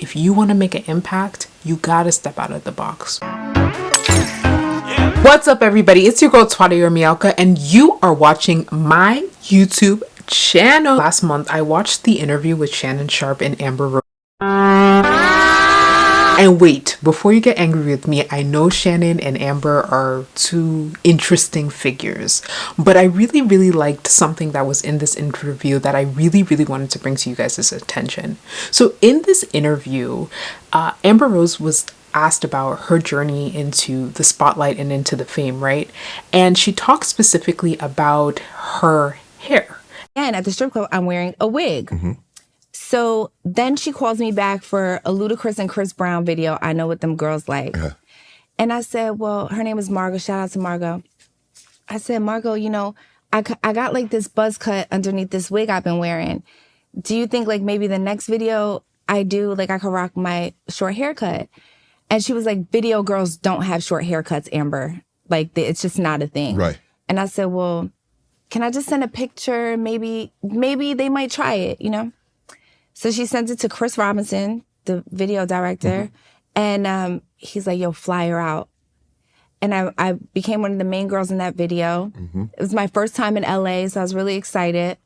if you want to make an impact, you gotta step out of the box. What's up, everybody? It's your girl tuadior, and you are watching my YouTube channel. Last month, I watched the interview with Shannon Sharpe and Amber Rose. And wait, before you get angry with me, I know Shannon and Amber are two interesting figures, but I really liked something that was in this interview that I really wanted to bring to you guys' attention. So in this interview, Amber Rose was asked about her journey into the spotlight and into the fame, right? And she talked specifically about her hair. And at the strip club, I'm wearing a wig. So then she calls me back for a Ludacris and Chris Brown video, I Know What Them Girls Like. And I said, well, her name is Margot. Shout out to Margot. I said, Margot, you know, I got like this buzz cut underneath this wig I've been wearing. Do you think like maybe the next video I do, like I could rock my short haircut? And she was like, video girls don't have short haircuts, Amber. Like it's just not a thing. Right. And I said, well, can I just send a picture? Maybe they might try it, you know? So she sent it to Chris Robinson, the video director, and he's like, yo, fly her out. And I became one of the main girls in that video. It was my first time in LA, so I was really excited.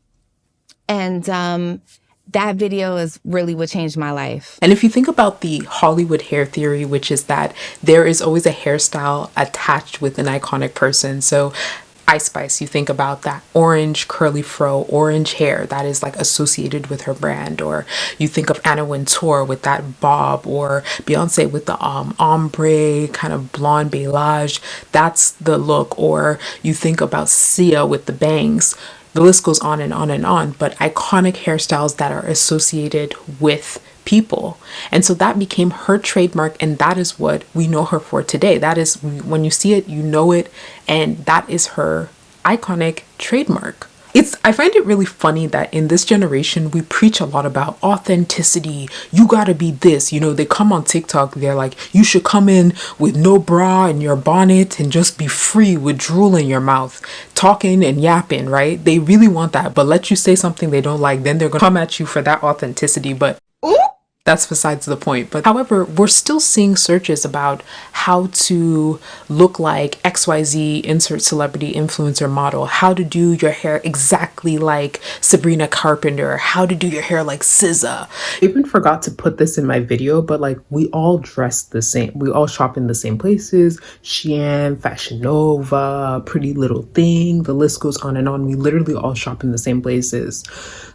And that video is really what changed my life. And if you think about the Hollywood hair theory, which is that there is always a hairstyle attached with an iconic person. So Ice Spice, you think about that orange curly fro, orange hair that is like associated with her brand. Or you think of Anna Wintour with that bob, or Beyonce with the ombre kind of blonde balayage. That's the look. Or you think about Sia with the bangs. The list goes on and on and on, but iconic hairstyles that are associated with people. And so that became her trademark, and that is what we know her for today. That is, when you see it, you know it, and that is her iconic trademark. I find it really funny that in this generation, we preach a lot about authenticity. You gotta be this, you know, they come on TikTok, they're like, you should come in with no bra and your bonnet and just be free with drool in your mouth, talking and yapping, right? They really want that, but let you say something they don't like, then they're gonna come at you for that authenticity. But that's besides the point. But however, we're still seeing searches about how to look like XYZ insert celebrity influencer model, how to do your hair exactly like Sabrina Carpenter, how to do your hair like SZA. I even forgot to put this in my video, but like we all dress the same. We all shop in the same places. Shein, Fashion Nova, Pretty Little Thing, the list goes on and on. We literally all shop in the same places.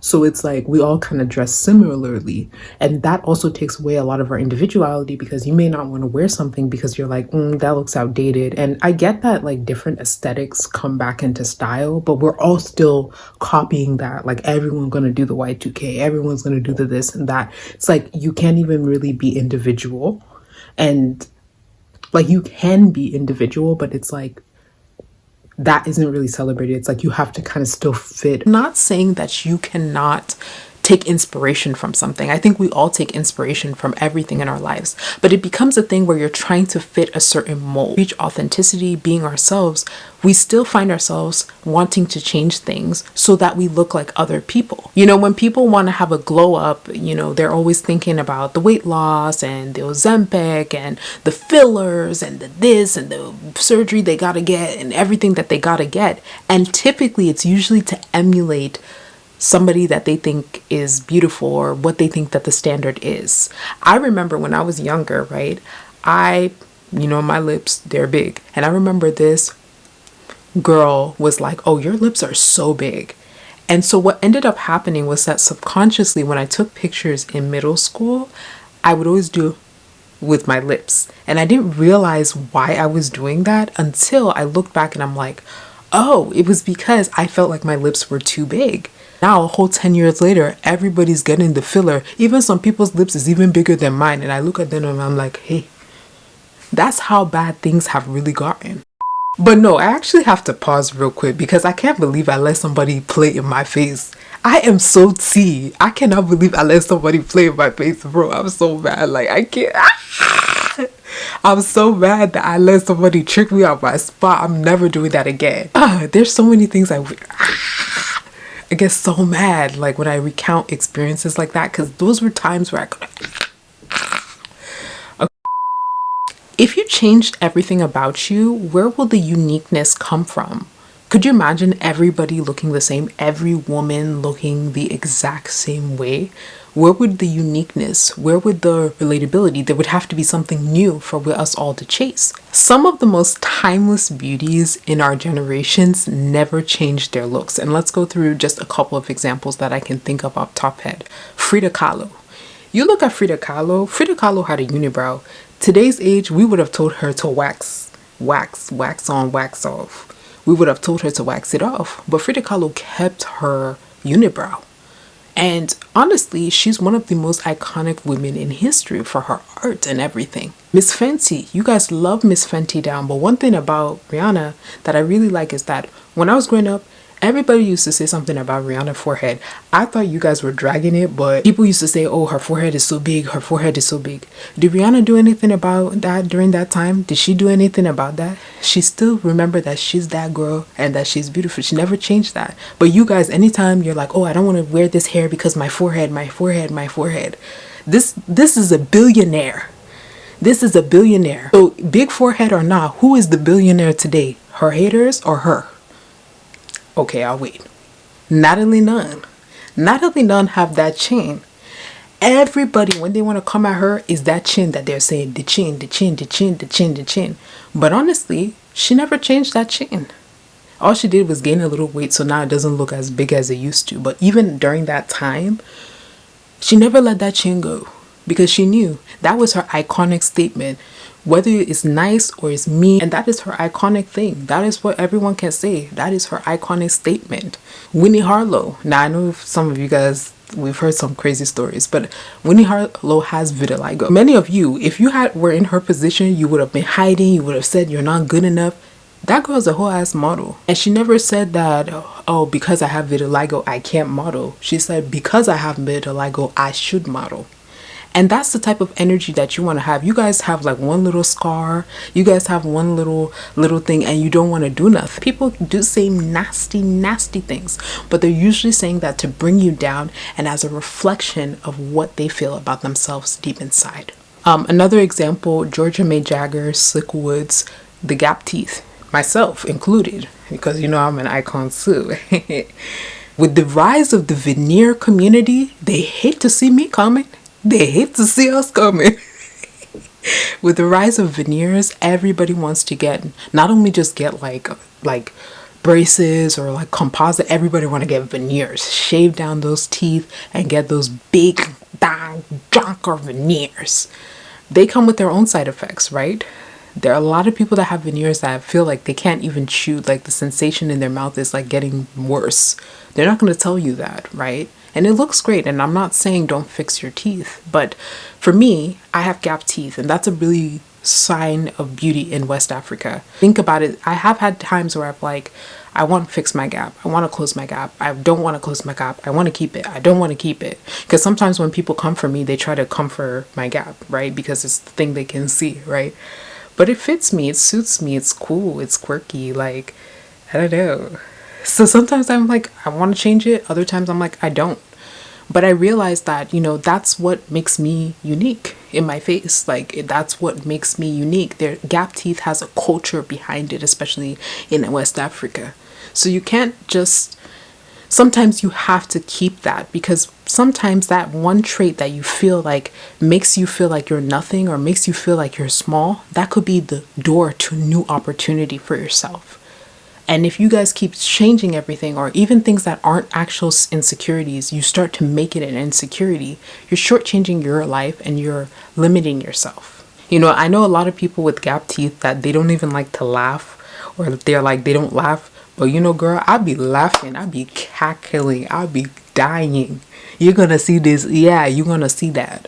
So it's like we all kind of dress similarly. And that also takes away a lot of our individuality, because you may not want to wear something because you're like, that looks outdated. And I get that like different aesthetics come back into style, but we're all still copying that. Like everyone's going to do the Y2K, everyone's going to do the this and that. It's like you can't even really be individual. And like you can be individual, but it's like that isn't really celebrated. It's like you have to kind of still fit. I'm not saying that you cannot take inspiration from something. I think we all take inspiration from everything in our lives, but it becomes a thing where you're trying to fit a certain mold. Reach authenticity, being ourselves, we still find ourselves wanting to change things so that we look like other people. You know, when people want to have a glow up, you know, they're always thinking about the weight loss and the Ozempic and the fillers and the this and the surgery they gotta get and everything that they gotta get. And typically it's usually to emulate somebody that they think is beautiful or what they think that the standard is. I remember when I was younger, right? My lips, they're big. And I remember this girl was like, oh, your lips are so big. And so what ended up happening was that subconsciously, when I took pictures in middle school, I would always do with my lips. And I didn't realize why I was doing that until I looked back and I'm like, oh, it was because I felt like my lips were too big. Now, a whole 10 years later, everybody's getting the filler. Even some people's lips is even bigger than mine. And I look at them and I'm like, hey, that's how bad things have really gotten. But no, I actually have to pause real quick because I can't believe I let somebody play in my face. I am so tea. I cannot believe I let somebody play in my face, bro. I'm so mad. Like, I can't. I'm so mad that I let somebody trick me out my spot. I'm never doing that again. There's so many things I get so mad like when I recount experiences like that, because those were times where I could If you changed everything about you, where will the uniqueness come from? Could you imagine everybody looking the same, every woman looking the exact same way? Where would the uniqueness, where would the relatability? There would have to be something new for us all to chase. Some of the most timeless beauties in our generations never changed their looks. And let's go through just a couple of examples that I can think of off top head. Frida Kahlo. You look at Frida Kahlo had a unibrow. Today's age, we would have told her to wax on, wax off. We would have told her to wax it off. But Frida Kahlo kept her unibrow. And honestly, she's one of the most iconic women in history for her art and everything. Miss Fenty, you guys love Miss Fenty down. But one thing about Rihanna that I really like is that when I was growing up, everybody used to say something about Rihanna's forehead. I thought you guys were dragging it, but people used to say, oh, her forehead is so big, her forehead is so big. Did Rihanna do anything about that during that time? Did she do anything about that? She still remember that she's that girl and that she's beautiful. She never changed that. But you guys, anytime you're like, oh, I don't want to wear this hair because my forehead. This is a billionaire. This is a billionaire. So big forehead or not, who is the billionaire today? Her haters or her? Okay, I'll wait. Natalie Nunn. Natalie Nunn have that chin. Everybody, when they want to come at her, is that chin that they're saying, the chin, the chin, the chin, the chin, the chin. But honestly, she never changed that chin. All she did was gain a little weight, so now it doesn't look as big as it used to. But even during that time, she never let that chin go because she knew that was her iconic statement. Whether it's nice or it's mean, and that is her iconic thing. That is what everyone can say. That is her iconic statement. Winnie Harlow. Now, I know some of you guys, we've heard some crazy stories, but Winnie Harlow has vitiligo. Many of you, if you were in her position, you would have been hiding. You would have said you're not good enough. That girl's a whole ass model. And she never said that, oh, because I have vitiligo, I can't model. She said, because I have vitiligo, I should model. And that's the type of energy that you want to have. You guys have like one little scar. You guys have one little thing and you don't want to do nothing. People do say nasty things, but they're usually saying that to bring you down and as a reflection of what they feel about themselves deep inside. Another example, Georgia May Jagger, Slick Woods, the gap teeth, myself included, because you know I'm an icon too. With the rise of the veneer community, they hate to see me coming. They hate to see us coming. With the rise of veneers, everybody wants to get, not only just get like braces or like composite, everybody want to get veneers. Shave down those teeth and get those big bang junker veneers. They come with their own side effects, right? There are a lot of people that have veneers that feel like they can't even chew, like the sensation in their mouth is like getting worse. They're not going to tell you that, right? And it looks great, and I'm not saying don't fix your teeth, but for me, I have gap teeth, and that's a really sign of beauty in West Africa. Think about it. I have had times where I've like, I want to fix my gap. I want to close my gap. I don't want to close my gap. I want to keep it. I don't want to keep it. Because sometimes when people come for me, they try to come for my gap, right? Because it's the thing they can see, right? But it fits me. It suits me. It's cool. It's quirky. Like, I don't know. So sometimes I'm like, I want to change it. Other times I'm like, I don't. But I realized that, you know, that's what makes me unique in my face. Like, that's what makes me unique. Their gap teeth has a culture behind it, especially in West Africa. So you can't just, sometimes you have to keep that, because sometimes that one trait that you feel like makes you feel like you're nothing or makes you feel like you're small, that could be the door to new opportunity for yourself. And if you guys keep changing everything, or even things that aren't actual insecurities, you start to make it an insecurity, you're shortchanging your life and you're limiting yourself. You know, I know a lot of people with gap teeth that they don't even like to laugh, or they're like, they don't laugh. But you know, girl, I'll be laughing, I'll be cackling, I'll be dying. You're gonna see this. Yeah, you're gonna see that.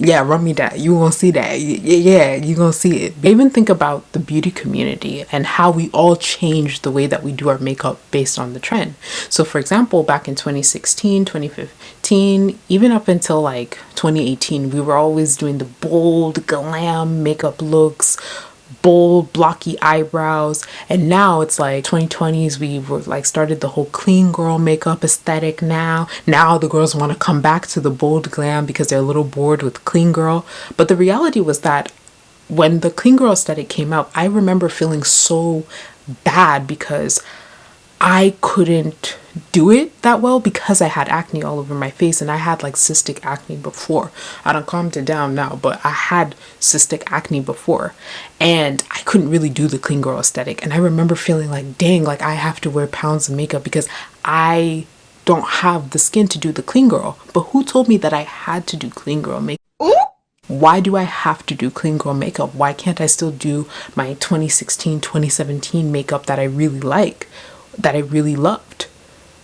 Yeah, run me that. You gonna see that. Yeah, you gonna see it. Even think about the beauty community and how we all change the way that we do our makeup based on the trend. So for example, back in 2016, 2015, even up until like 2018, we were always doing the bold glam makeup looks, bold blocky eyebrows, and now it's like 2020s, we were like started the whole clean girl makeup aesthetic. Now the girls want to come back to the bold glam because they're a little bored with clean girl. But the reality was that when the clean girl aesthetic came out, I remember feeling so bad because I couldn't do it that well because I had acne all over my face, and I had like cystic acne before. I done calmed it down now, but I had cystic acne before, and I couldn't really do the clean girl aesthetic. And I remember feeling like, dang, like I have to wear pounds of makeup because I don't have the skin to do the clean girl. But who told me that I had to do clean girl makeup? Why do I have to do clean girl makeup? Why can't I still do my 2016, 2017 makeup that I really like, that I really loved?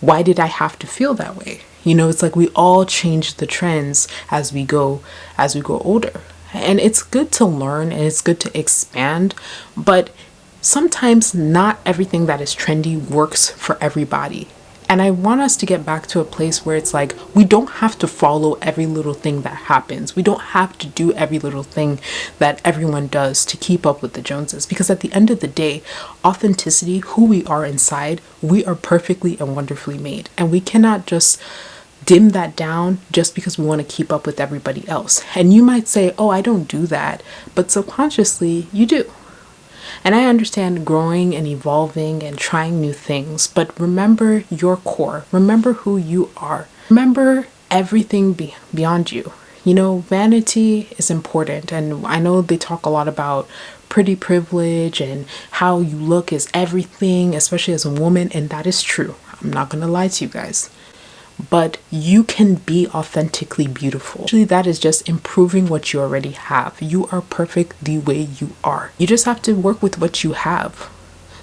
Why did I have to feel that way? You know, it's like we all change the trends as we go older. And it's good to learn and it's good to expand, but sometimes not everything that is trendy works for everybody. And I want us to get back to a place where it's like, we don't have to follow every little thing that happens. We don't have to do every little thing that everyone does to keep up with the Joneses. Because at the end of the day, authenticity, who we are inside, we are perfectly and wonderfully made. And we cannot just dim that down just because we want to keep up with everybody else. And you might say, oh, I don't do that. But subconsciously, you do. And I understand growing and evolving and trying new things, but remember your core. Remember who you are. Remember everything beyond you. You know, vanity is important. And I know they talk a lot about pretty privilege and how you look is everything, especially as a woman. And that is true. I'm not going to lie to you guys. But you can be authentically beautiful. Actually, that is just improving what you already have. You are perfect the way you are. You just have to work with what you have.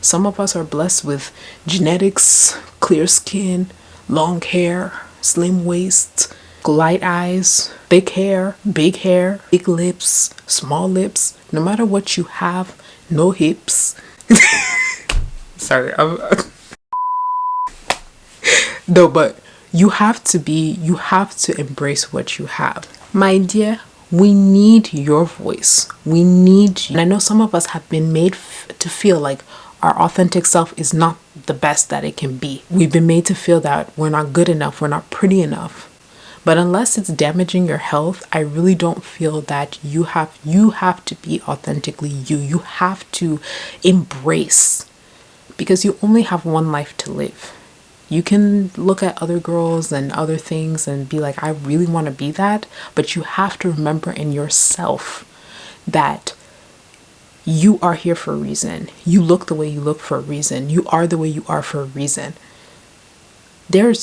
Some of us are blessed with genetics, clear skin, long hair, slim waist, light eyes, thick hair, big lips, small lips. No matter what you have, no hips. Sorry, no, but you have to embrace what you have. My dear, we need your voice. We need you. And I know some of us have been made to feel like our authentic self is not the best that it can be. We've been made to feel that we're not good enough, we're not pretty enough. But unless it's damaging your health, I really don't feel that you have to be authentically you. You have to embrace, because you only have one life to live. You can look at other girls and other things and be like, I really want to be that. But you have to remember in yourself that you are here for a reason. You look the way you look for a reason. You are the way you are for a reason. They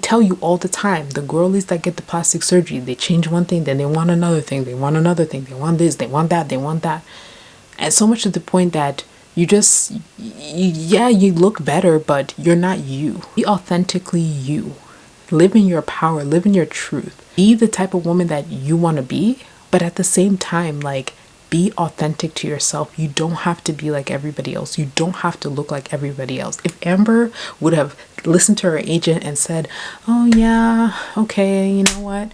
tell you all the time, the girlies that get the plastic surgery, they change one thing, then they want another thing. They want another thing. They want this, they want that, they want that. And so much to the point that you look better, but you're not you. Be authentically you. Live in your power. Live in your truth. Be the type of woman that you want to be, but at the same time, like, be authentic to yourself. You don't have to be like everybody else. You don't have to look like everybody else. If Amber would have listened to her agent and said, oh yeah, okay, you know what?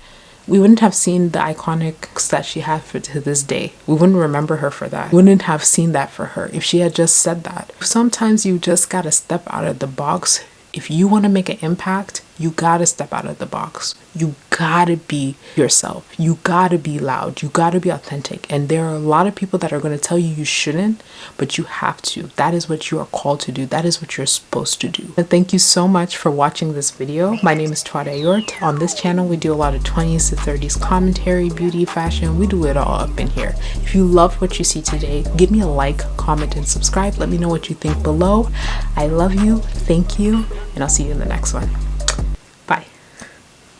We wouldn't have seen the iconics that she had to this day. We wouldn't remember her for that. We wouldn't have seen that for her if she had just said that. Sometimes you just gotta step out of the box. If you want to make an impact, you gotta step out of the box. You gotta be yourself. You gotta be loud. You gotta be authentic. And there are a lot of people that are going to tell you shouldn't, but you have to. That is what you are called to do. That is what you're supposed to do. And thank you so much for watching this video. My name is tuadior. On this channel, we do a lot of 20s to 30s commentary, beauty, fashion. We do it all up in here. If you loved what you see today, give me a like, comment, and subscribe. Let me know what you think below. I love you. Thank you. And I'll see you in the next one.